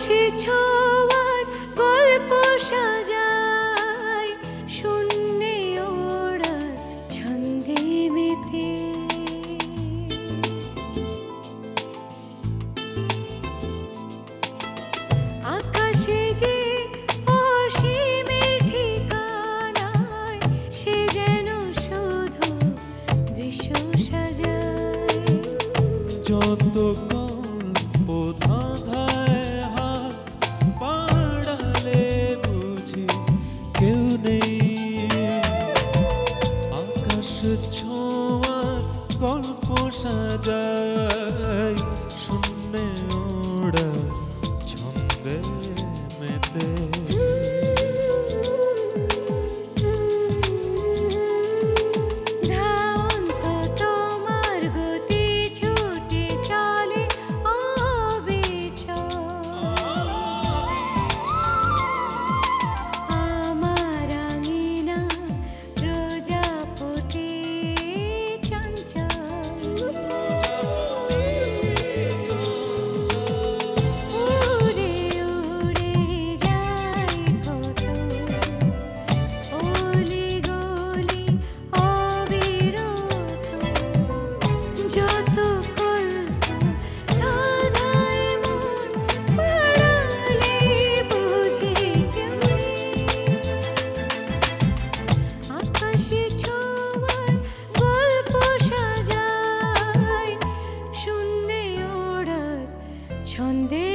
আকাশে ছোঁয়ার গল্প সাজাই শূন্যে ওড়ার ছন্দে মেতে আকাশে যে অসীমের ঠিকানায় সে যেন শুধু দৃশ্য সাজায় যত গল্প ধাঁধায় হাত বাড়ালে বুঝি কেউ নেই আকাশ ছোঁয়ার গল্প সাজায় শূন্যে ওড়া ছন্দে মেতে ধাওন্ত তোমার গতি ছুটে চলে অবিচল আমার আঙিনা প্রজাপতি চঞ্চল উড়ে উড়ে যায় কত অলি গলি অবিরত যত কল্প ধাঁধায় মন বাড়ালে বুঝি কেউ নেই আকাশে ছোঁয়ার গল্প সাজাই শূন্যে ওড়ার ছন্দে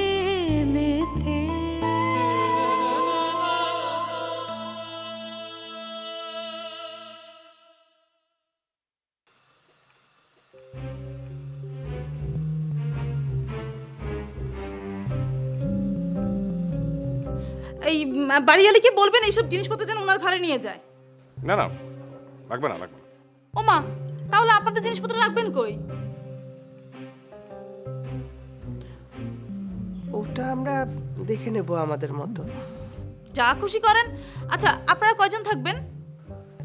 মেতে এই বাড়িওয়ালি কি বলবেন এইসব জিনিসপত্র যেন ওনার ঘরে নিয়ে যায়? না না, লাগবে না, লাগবে না। ও মা, তাহলে আপনাদের জিনিসপত্র রাখবেন কই? ওটা আমরা দেখে নেব আমাদের মতো। যা খুশি করেন। আচ্ছা, আপনারা কয়জন থাকবেন?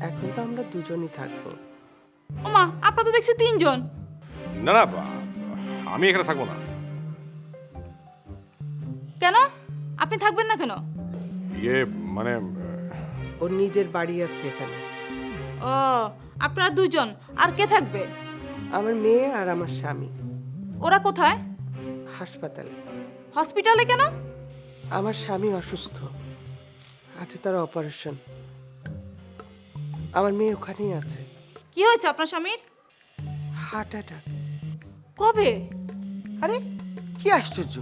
এখন তো আমরা দুজনই থাকবো। ও মা, আপনারা তো দেখছি 3 জন। না না, আমি এখানে থাকবো না। কেন আপনি থাকবেন না কেন? ইয়ে মানে ওর নিজের বাড়ি আছে এখানে। ও, আপনারা 2 জন, আর কে থাকবে? আমার মেয়ে আর আমার স্বামী ওরা কোথায়? হাসপাতালে। হসপিটালে কেন? আমার স্বামী অসুস্থ আছে, তার অপারেশন। আমার মেয়ে ওখানেই আছে। কি হয়েছে আপনার স্বামীর? Heart attack. কবে? আরে কি আশ্চর্য,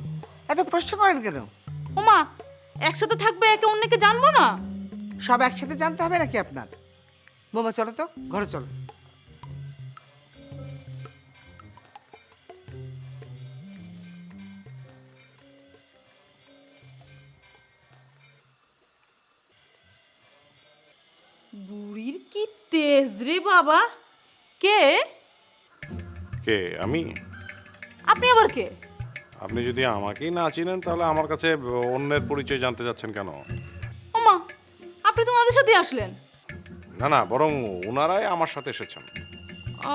এত প্রশ্ন করেন কেন? ও মা, একসাথে থাকবে, একে অন্যকে জানবো না? সব একসাথে জানতে হবে নাকি আপনার? বোমা চলো তো, ঘরে চলো। বুড়ির কি তেজ রে বাবা! কে? কে? আমি? আপনি আবার কে? আপনি যদি আমাকেই না চিনেন তাহলে আমার কাছে অন্যের পরিচয় জানতে চাচ্ছেন কেন? ও মা, আপনি তো ওনাদের সাথে আসলেন। না না, বরং ওনারাই আমার সাথে এসেছেন। ও,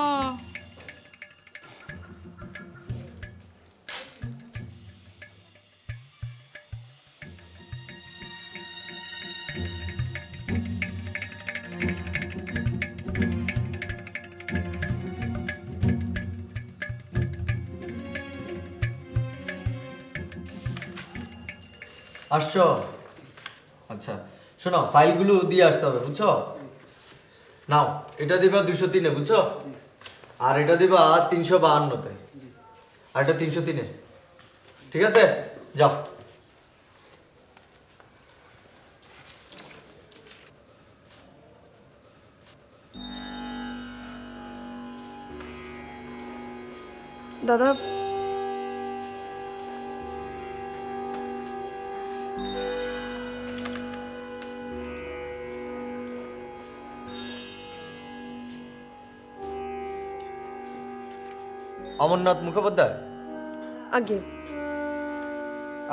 আসছো? আচ্ছা শোনো, ফাইলগুলো দিয়ে আসতে হবে, বুঝছো? নাও, এটা দিবা 203-এ, বুঝছো? আর এটা দিবা 352-তে, আর এটা 303-এ। ঠিক আছে, যাও। দাদা, অমরনাথ মুখোপাধ্যায়, আগে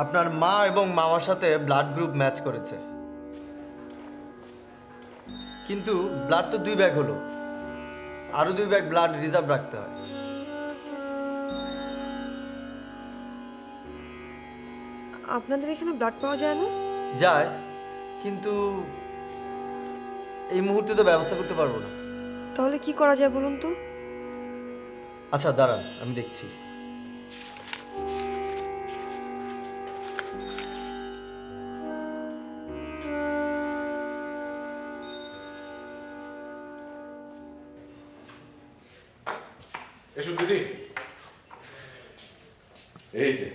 আপনার মা এবং মামার সাথে ব্লাড গ্রুপ ম্যাচ করেছে, কিন্তু ব্লাড তো 2 ব্যাগ হলো, আরো 2 ব্যাগ ব্লাড রিজার্ভ রাখতে হয়। আপনাদের এখানে ব্লাড পাওয়া যায় না? যায়, কিন্তু এই মুহূর্তে তো ব্যবস্থা করতে পারবো না। তাহলে কি করা যায় বলুন তো? আচ্ছা দাঁড়ান, আমি দেখছি। এসব দিদি, এই যে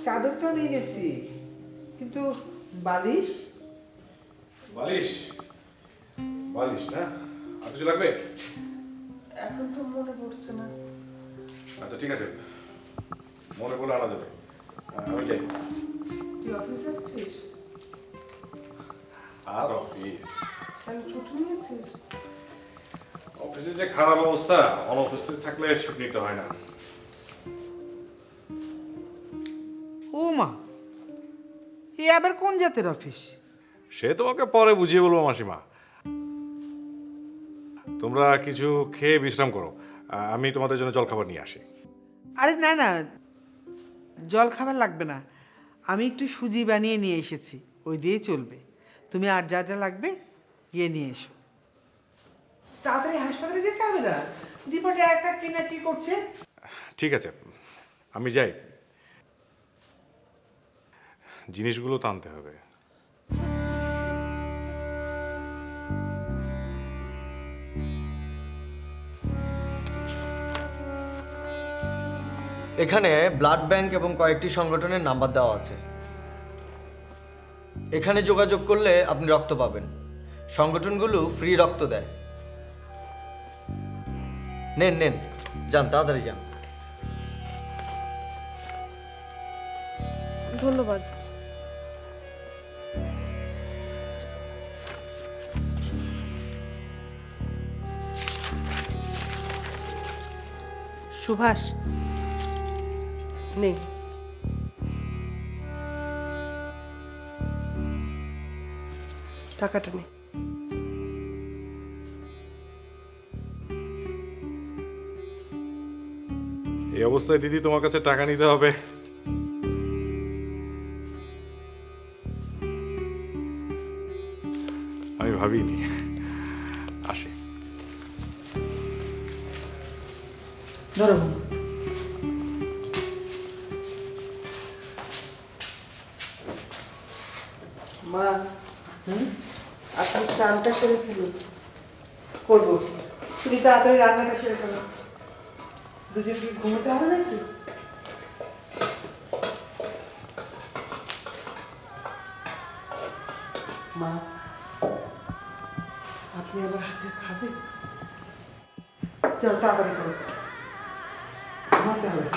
চাদর তো নিয়ে গেছি, কিন্তু বালিশ বালিশ, বালিশ না, আর কিছু লাগবে? এখন তো মনে পড়ছে না। আচ্ছা ঠিক আছে, মনে করলে আনা যাবে। আমি যাই। তুই অফিস যাচ্ছিস? আর অফিস, তাহলে ছুটি নিয়েছিস? অফিসে যে খারাপ অবস্থা, অনুপস্থিত থাকলে ছুটি নিতে হয় না। ও মা, এ আবার কোন জাতের অফিস? সে তোমাকে পরে বুঝিয়ে বলবো মাসিমা। তোমরা কিছু খেয়ে বিশ্রাম করো, আমি তোমাদের জন্য জলখাবার নিয়ে আসি। আরে না না, জল খাবার লাগবে না, আমি একটু সুজি বানিয়ে নিয়ে এসেছি, ওই দিয়েই চলবে। তুমি আর যা যা লাগবে গিয়ে নিয়ে এসো। তাড়াতাড়ি হাসপাতালে যেতে হবে না, দীপটা একা কিনা কি করছে। ঠিক আছে, আমি যাই, জিনিসগুলো তো আনতে হবে। এখানে ব্লাড ব্যাংক এবং কয়েকটি সংগঠনের নাম্বার দেওয়া আছে। এখানে যোগাযোগ করলে আপনি রক্ত পাবেন। সংগঠনগুলো ফ্রি রক্ত দেয়। নেন নেন, যান, তাড়াতাড়ি যান। ধন্যবাদ। সুভাষ নেই। টাকাটা নেই। এই অবস্থায় দিদি তোমার কাছে টাকা নিতে হবে? আমি ভাবিনি। আসি। ধরো মা, আপনি স্নানটা সেরে ফেলুন। করবো, তুমি তাড়াতাড়ি রান্নাটা সেরে ফেলো। দুজন কি ঘুমোতে হবে নাকি? মা, আপনি আবার হাতে খাবেন? চল তাড়াতাড়ি করো, ঘুমাতে হবে।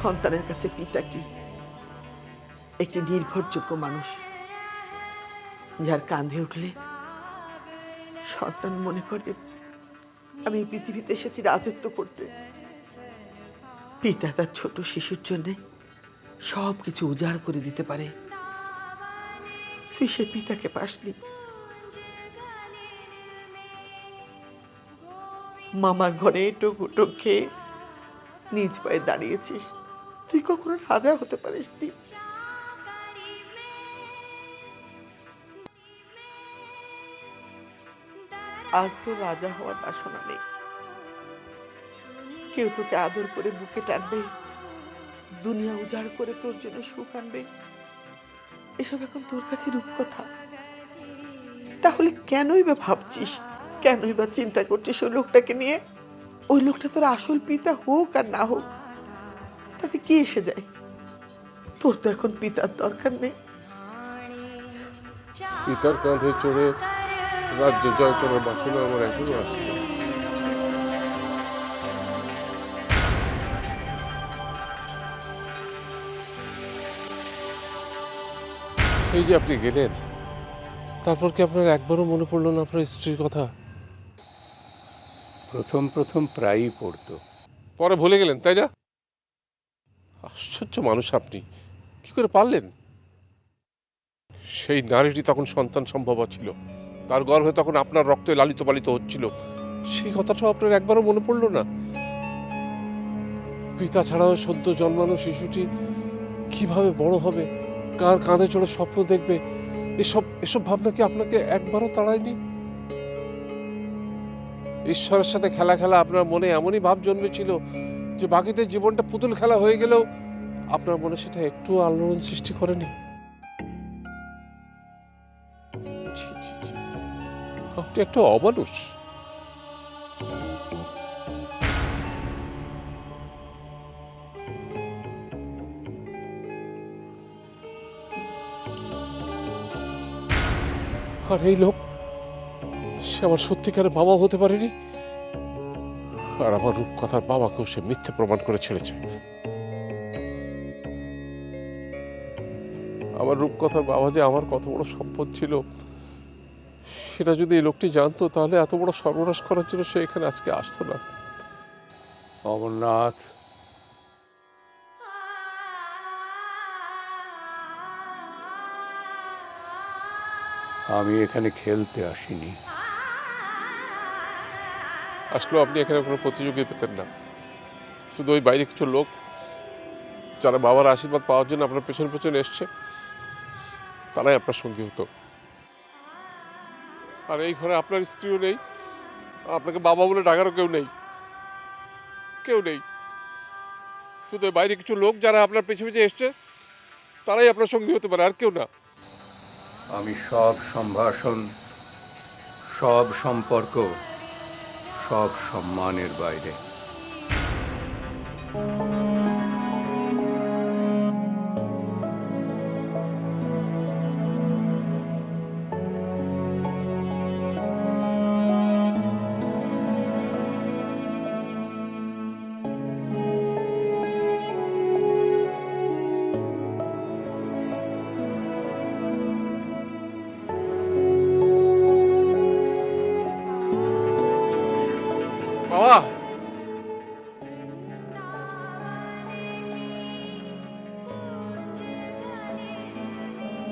সন্তানের কাছে পিতা কি একটি নির্ভরযোগ্য মানুষ, যার কাঁধে উঠলে সন্তান মনে করে আমি এই পৃথিবীতে এসেছি রাজত্ব করতে। পিতা তার ছোট শিশুর জন্য সব কিছু উজাড় করে দিতে পারে। তুই সে পিতাকে পাসনি। মামার ঘরে এটো গুটো খেয়ে নিজ পায়ে দাঁড়িয়েছিস। তুই কখনো রাজা হতে পারিসনি। আজ তো রাজা হওয়ার বাসনা নেই। কেউ তোকে আদর করে বুকে টানবে, দুনিয়া উজাড় করে তোর জন্য সুখ আনবে, এসব এখন তোর কাছে রূপকথা। তাহলে কেনই বা ভাবছিস, কেনই বা চিন্তা করছিস ওই লোকটাকে নিয়ে? ওই লোকটা তোর আসল পিতা হোক আর না হোক, তাতে কি এসে যায়? তোর তো এখন পিতার দরকার নেই। পিতার কাঁধে চড়ে রাজ্য জয় করার বাসনা আমার এখনো আছে। এই যে আপনি গেলেন, তারপর কি আপনার একবারও মনে পড়লো না আপনার স্ত্রীর কথা? প্রথম প্রথম প্রায়ই পড়তো। পরে ভুলে গেলেন, তাই না? আশ্চর্য মানুষ আপনি, কি করে পারলেন? সেই নারীটি তখন সন্তান সম্ভব ছিল, তার গর্ভে তখন আপনার রক্তে লালিত পালিত হচ্ছিল, সেই কথাটাও আপনার একবারও মনে পড়লো না? পিতা ছাড়াও সদ্য জন্মানো শিশুটি কিভাবে বড় হবে, কার কাঁধে চড়ে স্বপ্ন দেখবে, এসব এসব ভাবনা কি আপনাকে একবারও তাড়ায়নি? ঈশ্বরের সাথে খেলা খেলা আপনার মনে এমনই ভাব জন্মেছিল যে বাকিদের জীবনটা পুতুল খেলা হয়ে গেলেও আপনার মনে সেটা একটু আলোড়ন সৃষ্টি করেনি? ছি, ছি, ছি। আপনি একটা অমানুষ। আর এই লোক, সে আমার সত্যিকারের বাবা হতে পারেনি, আর আমার রূপকথার বাবাকেও সে মিথ্যে প্রমাণ করে ছেড়েছে। আমার রূপকথার বাবা যে আমার কত বড় সম্পদ ছিল, সেটা যদি এই লোকটি জানতো, তাহলে এত বড় সর্বনাশ করার জন্য সে এখানে আজকে আসতো না। অমরনাথ, আমি এখানে খেলতে আসিনি। আসলেও আপনি এখানে কোনো প্রতিযোগী পেতেন না। শুধু ওই বাইরে কিছু লোক যারা বাবার আশীর্বাদ পাওয়ার জন্য আপনার পেছন পেছন এসছে, তারাই আপনার সঙ্গী হতো। আর এই ঘরে আপনার স্ত্রীও নেই, আপনাকে বাবা বলে ডাকারও কেউ নেই, কেউ নেই। শুধু ওই বাইরে কিছু লোক যারা আপনার পেছনে পেছনে এসছে, তারাই আপনার সঙ্গী হতে পারে, আর কেউ না। আমি সব সম্ভাষণ, সব সম্পর্ক, সব সম্মানের বাইরে। বাবা,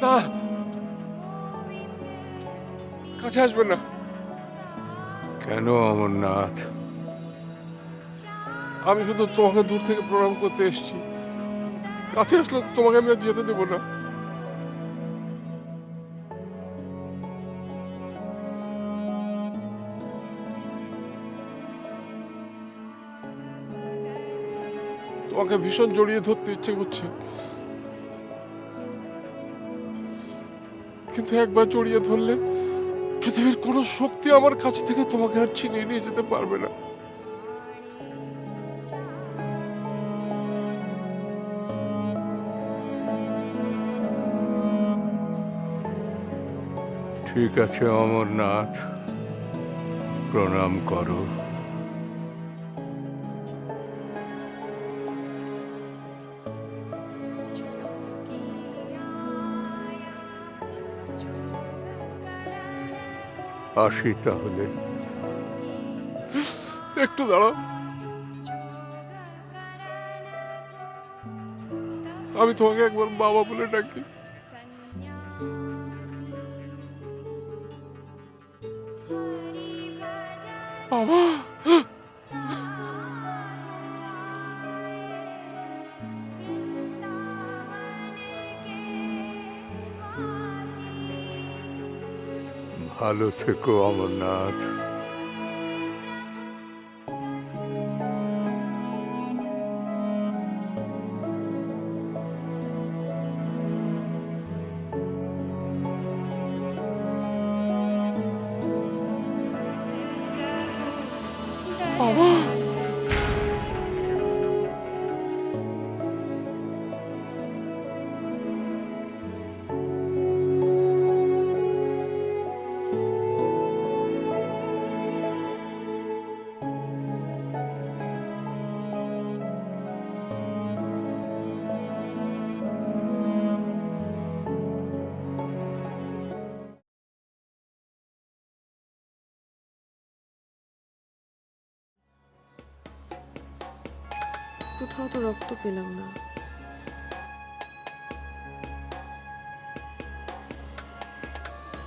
না, কাছে আসবেন না। কেন অমরনাথ? আমি শুধু তোমাকে দূর থেকে প্রণাম করতে এসেছি, কাছে আসলে তোমাকে আমি আর যেতে দেবো না। তোমাকে ভীষণ জড়িয়ে ধরতে ইচ্ছে করছে, কিন্তু একবার জড়িয়ে ধরলে পৃথিবীর কোনো শক্তি আমার কাছ থেকে তোমাকে আর ছিনিয়ে নিয়ে যেতে পারবে না। ঠিক আছে অমরনাথ, প্রণাম করো। আসি তাহলে। একটু দাঁড়াও, আমি তোমাকে একবার বাবা বলে ডাকি। বাবা, ভালো থেকো অমরনাথ। কোথাও তো রক্ত পেলাম না।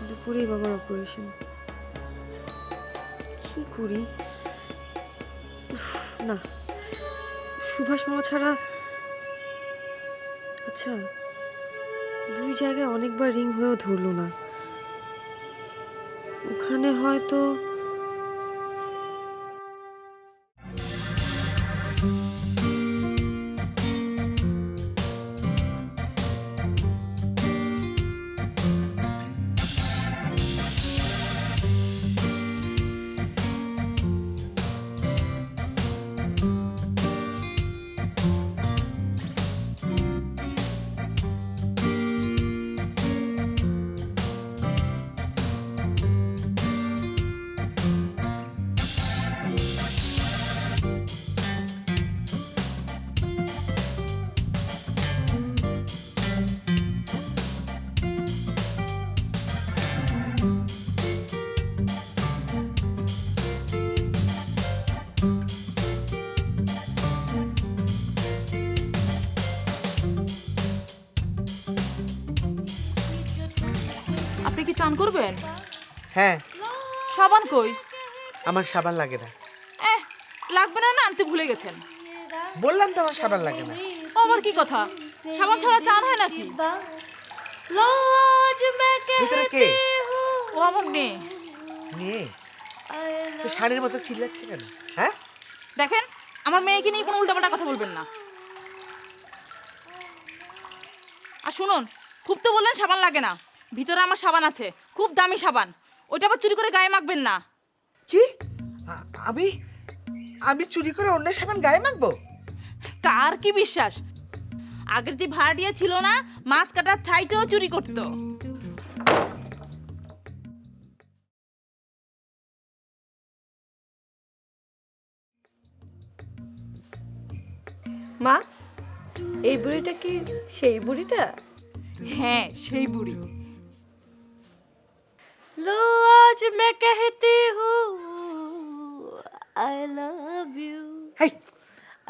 দুপুরেই বাবার অপারেশন, কি করি? উফ, না, সুভাষ মামা ছাড়া। আচ্ছা, 2 জায়গায় অনেকবার রিং হয়েও ধরলো না, ওখানে হয়তো। আপনি কি চান করবেন? হ্যাঁ, সাবান কই? আমার সাবান লাগে না। লাগবে না, না আনতে ভুলে গেছেন? বললাম তো আমার সাবান লাগে না। আবার কি কথা, সাবান ছাড়া চান হয় নাকি? ভিতরে কে? ও আমার মেয়ে। মেয়ে? তো শাড়ির মতো চিল্লাচ্ছে কেন? হ্যাঁ, দেখেন, আমার মেয়েকে নিয়ে কোনো উল্টাপাল্টা কথা বলবেন না। আর শুনুন, খুব তো বললেন সাবান লাগে না, ভিতরে আমার সাবান আছে, খুব দামি সাবান, ওইটা আবার চুরি করে গায়ে মাখবেন না। কি? আমি আমি চুরি করে অন্যের সাবান গায়ে মাখবো? কার কি বিশ্বাস? আগের যে ভাড়াটিয়া ছিল না, মাছ কাটার ছাইটাও চুরি করতো। মা, এই বুড়িটা কি সেই বুড়িটা? হ্যাঁ, সেই বুড়ি। लो आज मैं कहती हूँ I love you, hey,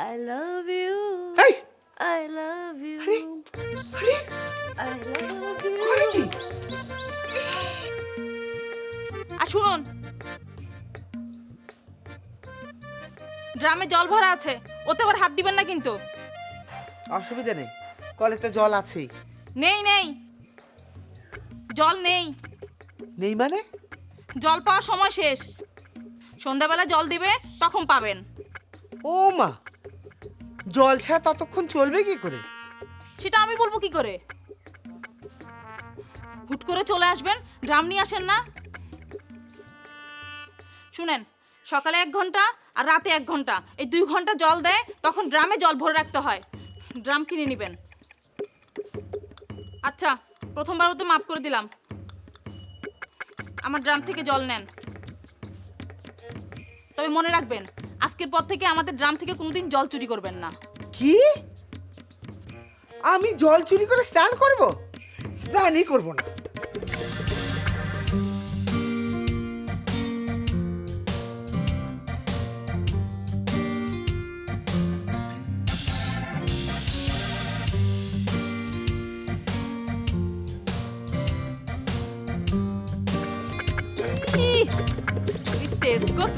I love you, hey, I love you, আরে, আরে, I love you. আরে কি? আর শুনুন, ড্রামে জল ভরা আছে, ওতে আবার হাত দিবেন না কিন্তু। অসুবিধা নেই, কলে তো জল আছেই। নেই নেই, জল নেই। নেই মানে? জল পাওয়ার সময় শেষ, সন্ধ্যাবেলা জল দিবে, তখন পাবেন। ও মা, জল ছাড়া ততক্ষণ চলবে কি করে? সেটা আমি বলবো কি করে? হুট করে চলে আসবেন, ড্রাম নিয়ে আসেন না। শুনেন, সকালে 1 ঘন্টা আর রাতে 1 ঘন্টা, এই 2 ঘন্টা জল দেয়, তখন ড্রামে জল ভরে রাখতে হয়। ড্রাম কিনে নেবেন। আচ্ছা, প্রথমবার তো মাফ করে দিলাম, আমার ড্রাম থেকে জল নেন। তবে মনে রাখবেন, আজকের পর থেকে আমাদের ড্রাম থেকে কোনোদিন জল চুরি করবেন না। কি? আমি জল চুরি করে স্নান করব? স্নানই করব না। তেজ কত!